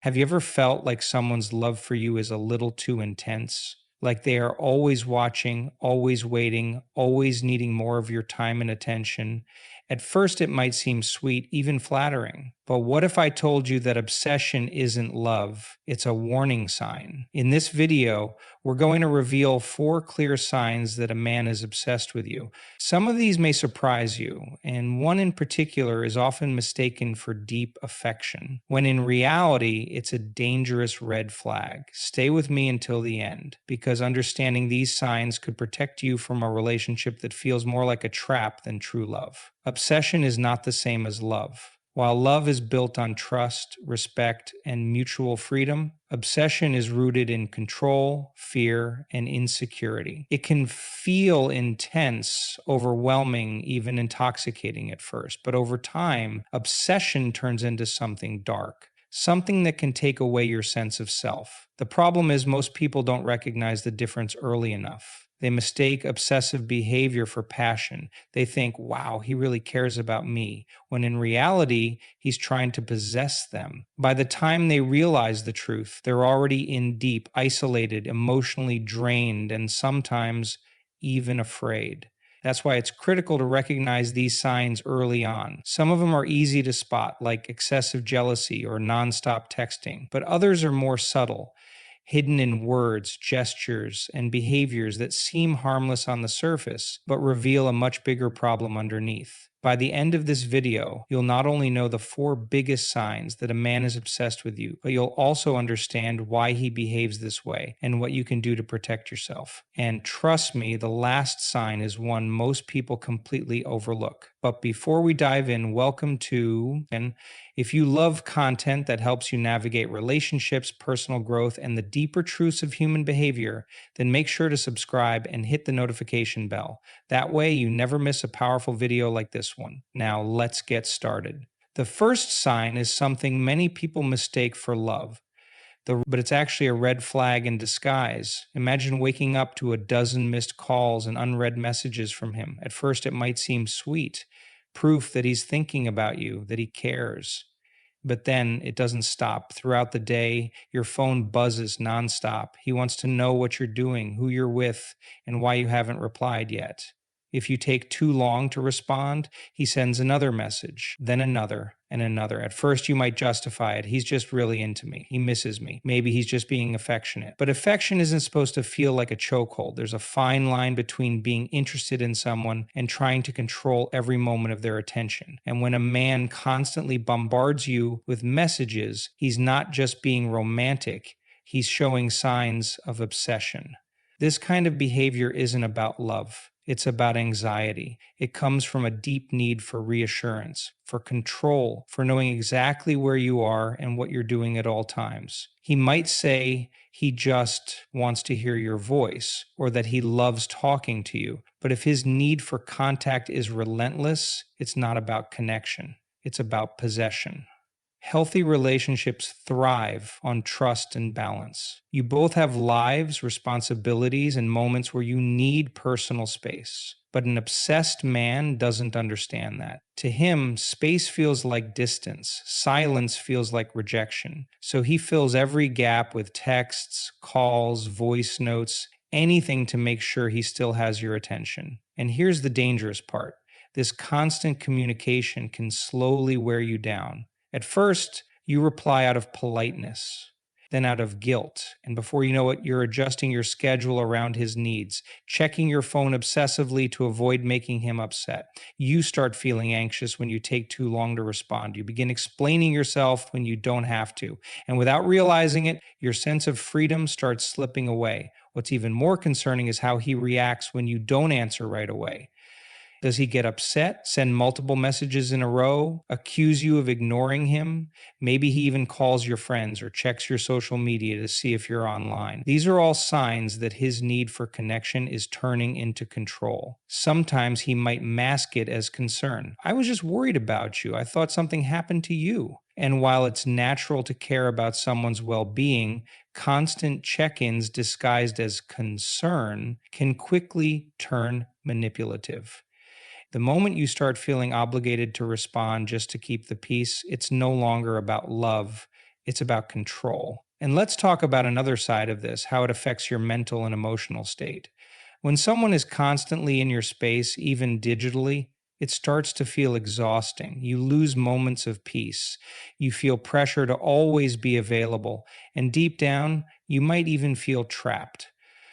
Have you ever felt like someone's love for you is a little too intense? Like they are always watching, always waiting, always needing more of your time and attention? At first, it might seem sweet, even flattering. But what if I told you that obsession isn't love? It's a warning sign. In this video, we're going to reveal 4 clear signs that a man is obsessed with you. Some of these may surprise you, and one in particular is often mistaken for deep affection, when in reality, it's a dangerous red flag. Stay with me until the end, because understanding these signs could protect you from a relationship that feels more like a trap than true love. Obsession is not the same as love. While love is built on trust, respect, and mutual freedom, obsession is rooted in control, fear, and insecurity. It can feel intense, overwhelming, even intoxicating at first, but over time, obsession turns into something dark. Something that can take away your sense of self. The problem is most people don't recognize the difference early enough. They mistake obsessive behavior for passion. They think, wow, he really cares about me, when in reality, he's trying to possess them. By the time they realize the truth, they're already in deep, isolated, emotionally drained, and sometimes even afraid. That's why it's critical to recognize these signs early on. Some of them are easy to spot, like excessive jealousy or nonstop texting, but others are more subtle, hidden in words, gestures, and behaviors that seem harmless on the surface, but reveal a much bigger problem underneath. By the end of this video, you'll not only know the 4 biggest signs that a man is obsessed with you, but you'll also understand why he behaves this way and what you can do to protect yourself. And trust me, the last sign is one most people completely overlook. But before we dive in, welcome to, and if you love content that helps you navigate relationships, personal growth, and the deeper truths of human behavior, then make sure to subscribe and hit the notification bell. That way, you never miss a powerful video like this one. Now, let's get started. The first sign is something many people mistake for love, but it's actually a red flag in disguise. Imagine waking up to a dozen missed calls and unread messages from him. At first, it might seem sweet, proof that he's thinking about you, that he cares. But then it doesn't stop. Throughout the day, your phone buzzes nonstop. He wants to know what you're doing, who you're with, and why you haven't replied yet. If you take too long to respond, he sends another message, then another, and another. At first, you might justify it. He's just really into me. He misses me. Maybe he's just being affectionate. But affection isn't supposed to feel like a chokehold. There's a fine line between being interested in someone and trying to control every moment of their attention. And when a man constantly bombards you with messages, he's not just being romantic, he's showing signs of obsession. This kind of behavior isn't about love. It's about anxiety. It comes from a deep need for reassurance, for control, for knowing exactly where you are and what you're doing at all times. He might say he just wants to hear your voice or that he loves talking to you, but if his need for contact is relentless, it's not about connection. It's about possession. Healthy relationships thrive on trust and balance. You both have lives, responsibilities, and moments where you need personal space. But an obsessed man doesn't understand that. To him, space feels like distance, silence feels like rejection. So he fills every gap with texts, calls, voice notes, anything to make sure he still has your attention. And here's the dangerous part. This constant communication can slowly wear you down. At first, you reply out of politeness, then out of guilt, and before you know it, you're adjusting your schedule around his needs, checking your phone obsessively to avoid making him upset. You start feeling anxious when you take too long to respond. You begin explaining yourself when you don't have to, and without realizing it, your sense of freedom starts slipping away. What's even more concerning is how he reacts when you don't answer right away. Does he get upset, send multiple messages in a row, accuse you of ignoring him? Maybe he even calls your friends or checks your social media to see if you're online. These are all signs that his need for connection is turning into control. Sometimes he might mask it as concern. I was just worried about you. I thought something happened to you. And while it's natural to care about someone's well-being, constant check-ins disguised as concern can quickly turn manipulative. The moment you start feeling obligated to respond just to keep the peace, it's no longer about love. It's about control. And let's talk about another side of this, how it affects your mental and emotional state. When someone is constantly in your space, even digitally, it starts to feel exhausting. You lose moments of peace. You feel pressure to always be available. And deep down, you might even feel trapped.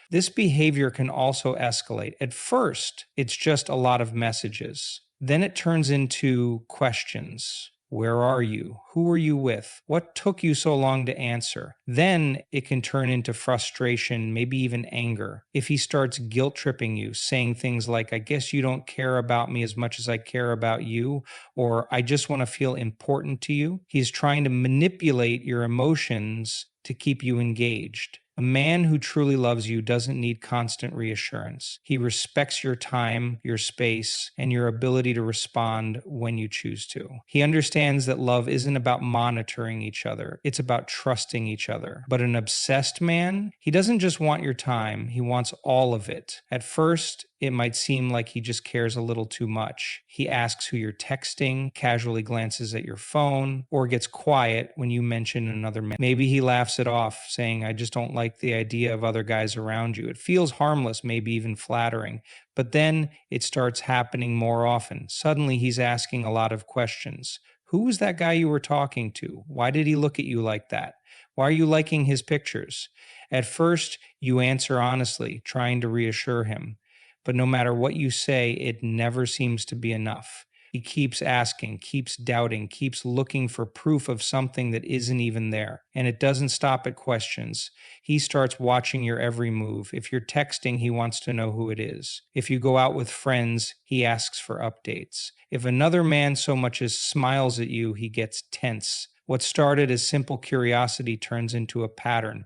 This behavior can also escalate. At first, it's just a lot of messages. Then it turns into questions. Where are you? Who are you with? What took you so long to answer? Then it can turn into frustration, maybe even anger. If he starts guilt tripping you, saying things like, I guess you don't care about me as much as I care about you, or I just want to feel important to you, he's trying to manipulate your emotions to keep you engaged. A man who truly loves you doesn't need constant reassurance. He respects your time, your space, and your ability to respond when you choose to. He understands that love isn't about monitoring each other, it's about trusting each other. But an obsessed man, he doesn't just want your time, he wants all of it. At first, it might seem like he just cares a little too much. He asks who you're texting, casually glances at your phone, or gets quiet when you mention another man. Maybe he laughs it off, saying, I just don't like the idea of other guys around you. It feels harmless, maybe even flattering. But then it starts happening more often. Suddenly he's asking a lot of questions. Who was that guy you were talking to? Why did he look at you like that? Why are you liking his pictures? At first, you answer honestly, trying to reassure him. But no matter what you say, it never seems to be enough. He keeps asking, keeps doubting, keeps looking for proof of something that isn't even there. And it doesn't stop at questions. He starts watching your every move. If you're texting, he wants to know who it is. If you go out with friends, he asks for updates. If another man so much as smiles at you, he gets tense. What started as simple curiosity turns into a pattern,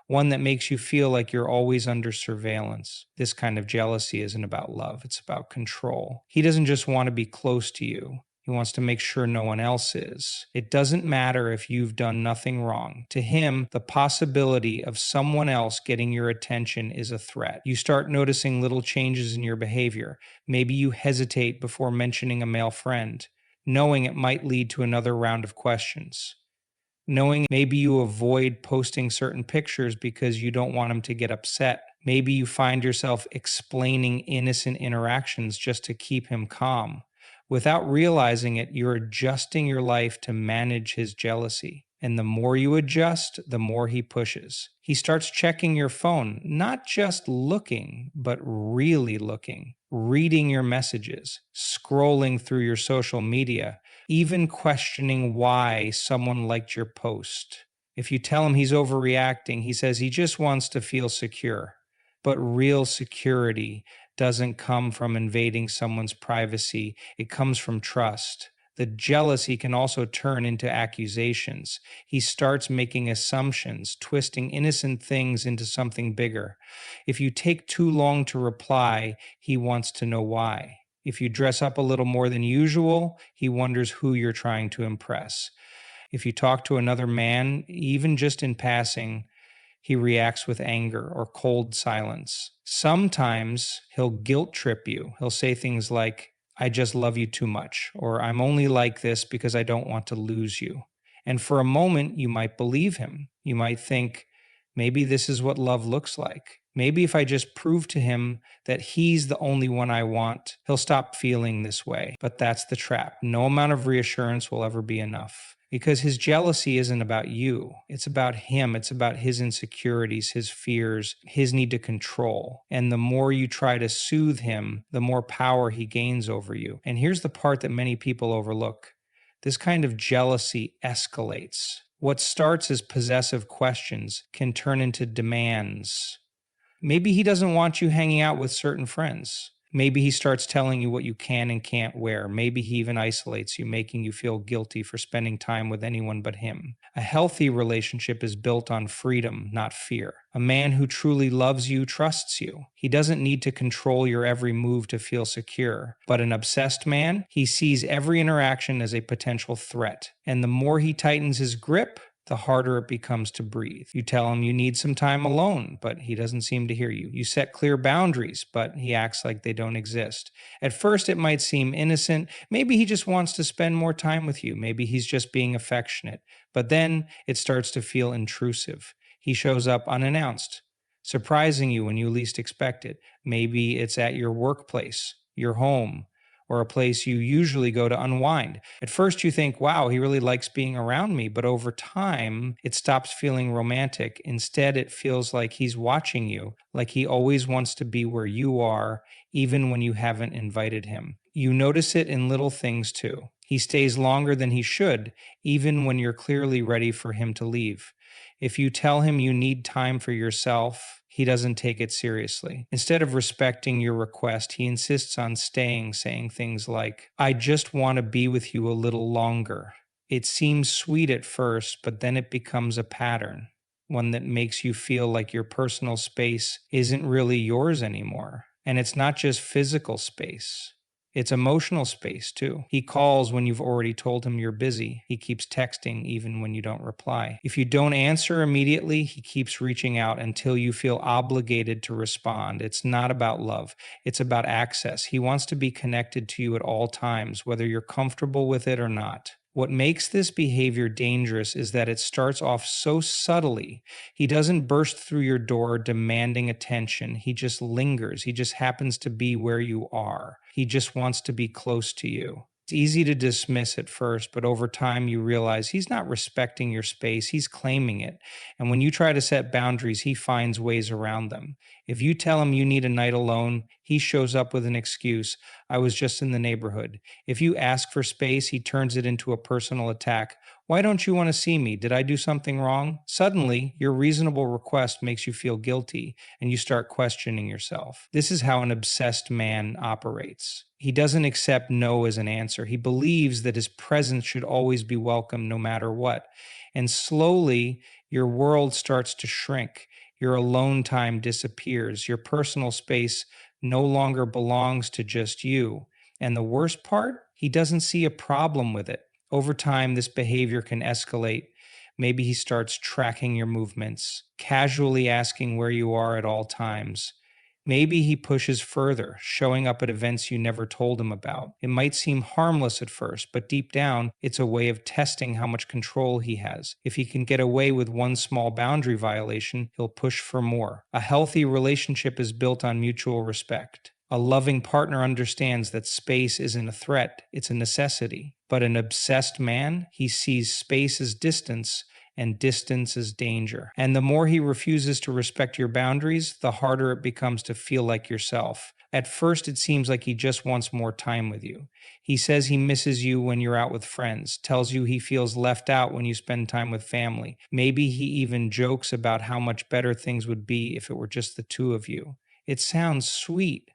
one that makes you feel like you're always under surveillance. This kind of jealousy isn't about love, it's about control. He doesn't just want to be close to you. He wants to make sure no one else is. It doesn't matter if you've done nothing wrong. To him, the possibility of someone else getting your attention is a threat. You start noticing little changes in your behavior. Maybe you hesitate before mentioning a male friend, knowing it might lead to another round of questions. Knowing maybe you avoid posting certain pictures because you don't want him to get upset. Maybe you find yourself explaining innocent interactions just to keep him calm. Without realizing it, you're adjusting your life to manage his jealousy. And the more you adjust, the more he pushes. He starts checking your phone, not just looking, but really looking, reading your messages, scrolling through your social media, even questioning why someone liked your post. If you tell him he's overreacting, he says he just wants to feel secure. But real security doesn't come from invading someone's privacy, it comes from trust. The jealousy can also turn into accusations. He starts making assumptions, twisting innocent things into something bigger. If you take too long to reply, he wants to know why. If you dress up a little more than usual, he wonders who you're trying to impress. If you talk to another man, even just in passing, he reacts with anger or cold silence. Sometimes he'll guilt trip you. He'll say things like, I just love you too much, or I'm only like this because I don't want to lose you. And for a moment, you might believe him. You might think, maybe this is what love looks like. Maybe if I just prove to him that he's the only one I want, he'll stop feeling this way. But that's the trap. No amount of reassurance will ever be enough. Because his jealousy isn't about you. It's about him. It's about his insecurities, his fears, his need to control. And the more you try to soothe him, the more power he gains over you. And here's the part that many people overlook. This kind of jealousy escalates. What starts as possessive questions can turn into demands. Maybe he doesn't want you hanging out with certain friends. Maybe he starts telling you what you can and can't wear. Maybe he even isolates you, making you feel guilty for spending time with anyone but him. A healthy relationship is built on freedom, not fear. A man who truly loves you trusts you. He doesn't need to control your every move to feel secure. But an obsessed man, he sees every interaction as a potential threat. And the more he tightens his grip, the harder it becomes to breathe. You tell him you need some time alone, but he doesn't seem to hear you. You set clear boundaries, but he acts like they don't exist. At first, it might seem innocent. Maybe he just wants to spend more time with you. Maybe he's just being affectionate. But then it starts to feel intrusive. He shows up unannounced, surprising you when you least expect it. Maybe it's at your workplace, your home, or a place you usually go to unwind. At first, you think, wow, he really likes being around me. But over time, it stops feeling romantic. Instead, it feels like he's watching you, like he always wants to be where you are, even when you haven't invited him. You notice it in little things too. He stays longer than he should, even when you're clearly ready for him to leave. If you tell him you need time for yourself, he doesn't take it seriously. Instead of respecting your request, he insists on staying, saying things like, I just want to be with you a little longer. It seems sweet at first, but then it becomes a pattern, one that makes you feel like your personal space isn't really yours anymore. And it's not just physical space. It's emotional space too. He calls when you've already told him you're busy. He keeps texting even when you don't reply. If you don't answer immediately, he keeps reaching out until you feel obligated to respond. It's not about love, it's about access. He wants to be connected to you at all times, whether you're comfortable with it or not. What makes this behavior dangerous is that it starts off so subtly. He doesn't burst through your door demanding attention. He just lingers. He just happens to be where you are. He just wants to be close to you. It's easy to dismiss at first, but over time you realize he's not respecting your space, he's claiming it. And when you try to set boundaries, he finds ways around them. If you tell him you need a night alone, he shows up with an excuse. I was just in the neighborhood. If you ask for space, he turns it into a personal attack. Why don't you want to see me? Did I do something wrong? Suddenly, your reasonable request makes you feel guilty and you start questioning yourself. This is how an obsessed man operates. He doesn't accept no as an answer. He believes that his presence should always be welcome no matter what. And slowly, your world starts to shrink. Your alone time disappears. Your personal space no longer belongs to just you. And the worst part, he doesn't see a problem with it. Over time, this behavior can escalate. Maybe he starts tracking your movements, casually asking where you are at all times. Maybe he pushes further, showing up at events you never told him about. It might seem harmless at first, but deep down, it's a way of testing how much control he has. If he can get away with one small boundary violation, he'll push for more. A healthy relationship is built on mutual respect. A loving partner understands that space isn't a threat, it's a necessity. But an obsessed man, he sees space as distance and distance as danger. And the more he refuses to respect your boundaries, the harder it becomes to feel like yourself. At first, it seems like he just wants more time with you. He says he misses you when you're out with friends, tells you he feels left out when you spend time with family. Maybe he even jokes about how much better things would be if it were just the two of you. It sounds sweet,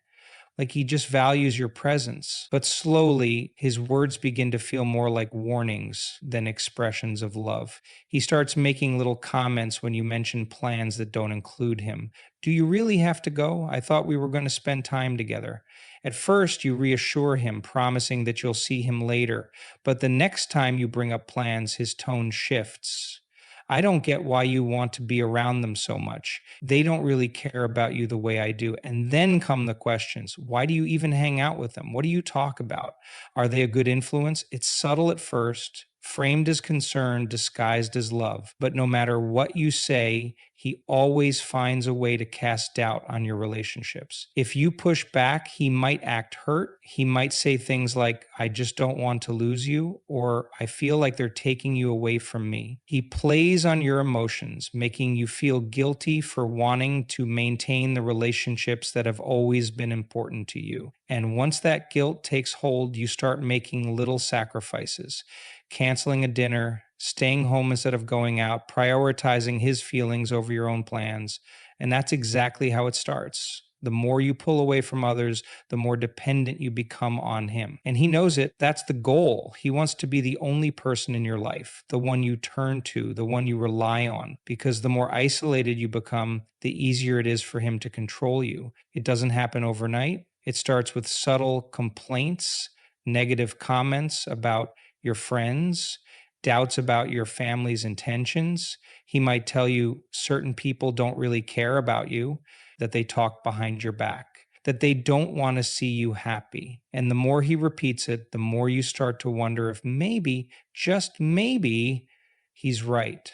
like he just values your presence. But slowly, his words begin to feel more like warnings than expressions of love. He starts making little comments when you mention plans that don't include him. Do you really have to go? I thought we were going to spend time together. At first, you reassure him, promising that you'll see him later. But the next time you bring up plans, his tone shifts. I don't get why you want to be around them so much. They don't really care about you the way I do. And then come the questions. Why do you even hang out with them? What do you talk about? Are they a good influence? It's subtle at first, framed as concern, disguised as love. But no matter what you say, he always finds a way to cast doubt on your relationships. If you push back, he might act hurt. He might say things like, I just don't want to lose you, or I feel like they're taking you away from me. He plays on your emotions, making you feel guilty for wanting to maintain the relationships that have always been important to you. And once that guilt takes hold, you start making little sacrifices, canceling a dinner, staying home instead of going out, prioritizing his feelings over your own plans. And that's exactly how it starts. The more you pull away from others, the more dependent you become on him. And he knows it. That's the goal. He wants to be the only person in your life, the one you turn to, the one you rely on. Because the more isolated you become, the easier it is for him to control you. It doesn't happen overnight. It starts with subtle complaints, negative comments about your friends, doubts about your family's intentions. He might tell you certain people don't really care about you, that they talk behind your back, that they don't want to see you happy. And the more he repeats it, the more you start to wonder if maybe, just maybe, he's right.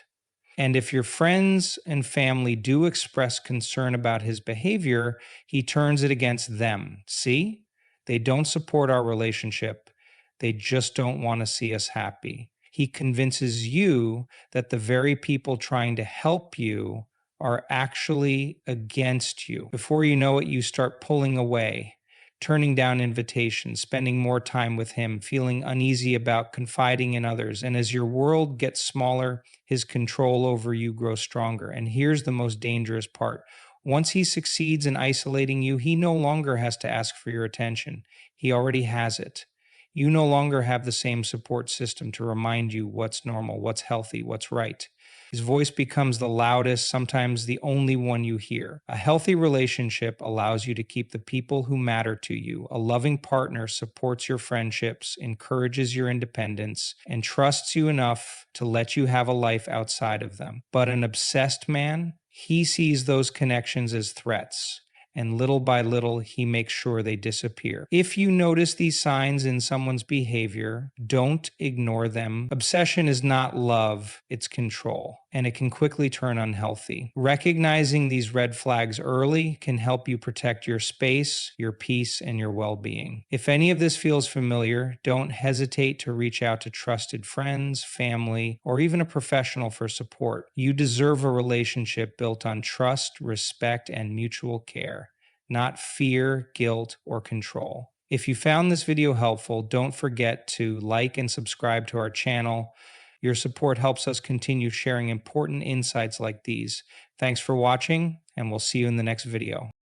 And if your friends and family do express concern about his behavior, he turns it against them. See? They don't support our relationship. They just don't want to see us happy. He convinces you that the very people trying to help you are actually against you. Before you know it, you start pulling away, turning down invitations, spending more time with him, feeling uneasy about confiding in others. And as your world gets smaller, his control over you grows stronger. And here's the most dangerous part. Once he succeeds in isolating you, he no longer has to ask for your attention. He already has it. You no longer have the same support system to remind you what's normal, what's healthy, what's right. His voice becomes the loudest, sometimes the only one you hear. A healthy relationship allows you to keep the people who matter to you. A loving partner supports your friendships, encourages your independence, and trusts you enough to let you have a life outside of them. But an obsessed man, he sees those connections as threats, and little by little, he makes sure they disappear. If you notice these signs in someone's behavior, don't ignore them. Obsession is not love, it's control, and it can quickly turn unhealthy. Recognizing these red flags early can help you protect your space, your peace, and your well-being. If any of this feels familiar, don't hesitate to reach out to trusted friends, family, or even a professional for support. You deserve a relationship built on trust, respect, and mutual care, not fear, guilt, or control. If you found this video helpful, don't forget to like and subscribe to our channel. Your support helps us continue sharing important insights like these. Thanks for watching, and we'll see you in the next video.